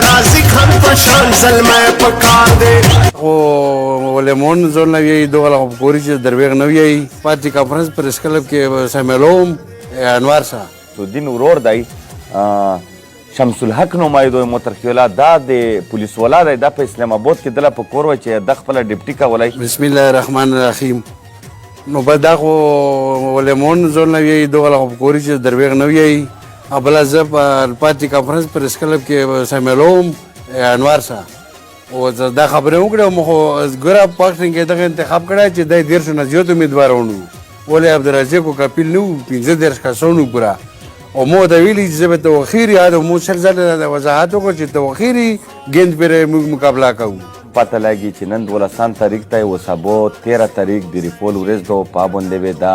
राजी खान पशान زلمه پکار دی او ولمون زول نه وی دوغه پوری چې درویغ نه وی پارټي کانفرنس پریس کلب کې سمیلوم انوار صاحب تو دین ورور دی شمس الحق نمایندو مترخیولا دا د پولیس والا دی دا په اسلام آباد کې دله په کور و چې د خپله ډیپټي کولی بسم الله الرحمن الرحیم نو بعد دا خو ولمون زول نه وی دوغه پوری چې درویغ نه وی ابله زه په پارټي کانفرنس پریس کلب کې سمیلوم انوار صاحب او دا خبرې وکړې مو خو ګوره پاکستان کې دغه انتخاب کړی چې دی 150 نه زیات امیدوارونه ولې عبدالرزاق کو کپیل نه و 15 کسانو پوره او مو دا ویلي چې زه به توخیري یاد مو سل ځله د وضاحت وکړو چې توخیري ګیند پرې موږ مقابله کوو پته لګي چې نن 12 تاریخ ته و سبا 13 تاریخ د ریپول ورځ دو پابند به دا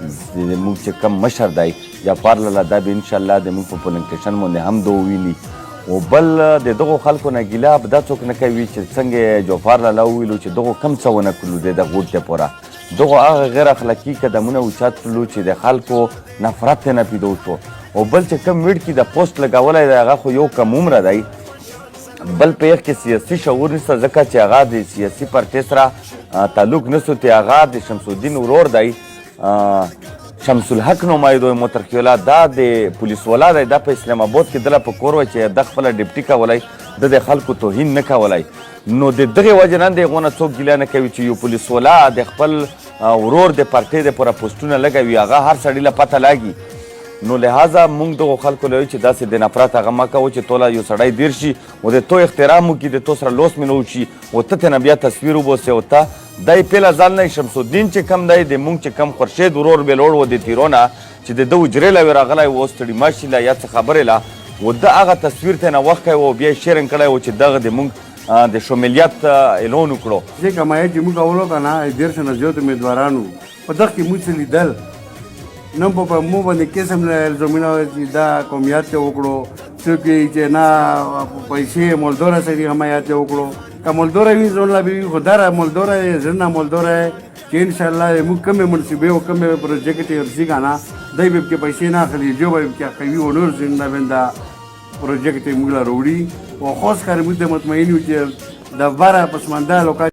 موږ چې کم مشر دی یا پارلاله دا به ان شاء الله د موږ په پولنګ باندې هم دو ویلي او بل د دغو خلکو نه ګیله دا څوک نه کوي چې څنګه جوفار لاله وویلو چې دغو کم څه ونه کړلو د دغه غوټې پوره دغو هغه غیر اخلاقي قدمونه اوچت کړلو چې د خلکو نفرت نه پیدا شو او بل چې کم ویډ کې د پوسټ لګولی دی هغه خو یو کم عمره دی بل په یخ کې سیاسي شعور نشته ځکه چې هغه د سیاسي پارټۍ سره تعلق نسو تی هغه د شمس الدین ورور دی شمس الحق نمایندو مترخیولا دا د پولیس والا دی دا په اسلام آباد کې دله په کور و چې د خپله ډیپټي کولی د خلکو توهین نه کولی نو د دغې وجې نن د هغو نه څوک ګیله نه کوي چې یو پولیس والا د خپل ورور د پارټۍ دپاره پوسټونه لګوي هغه هر سړي له پته لاګي نو لہذا موږ دغو خلکو له وایو چې داسې د نفرت هغه مه کوو چې توله یو سړی دیر شي او د تو احترام وکړي د تو سره لوس مینه وشي او ته ترې نه بیا تصویر وباسې او ته دی پیله ځان نه شمس الدین چې کم دی د موږ چې کم خورشید ورور بېلوړ و د تیرو نه چې د ده حجرې له وې راغلی و اوس ستړي ماشي له یا څه خبرې له و ده هغه تصویر ته نه وخت کوي او بیا یې شیرن کړی و چې دغه د موږ د شمولیت اعلان وکړو دې کمایه چې موږ اولو که نه 150 نه زیات امیدوارانو په دغه کې موږ څه لیدل نن په مو باندې قسم الزامونه چې دا قومیت ته وکړو څوک چې نه پیسې مولدوره سړي حمایت ته وکړو که مولدوره وي زون لا وي خو داره مولدوره زنه مولدوره چې انشاءالله موږ کمې منصوبې او کمې پروجیکټ یې ورسي که نه دی به پکې پیسې نه اخلي جو به پکې اخوي او نور زنده بنده پروجیکټ یې موږ له راوړي او خاص کار موږ ته مطمئن یو چې د بره پسمانده لوکا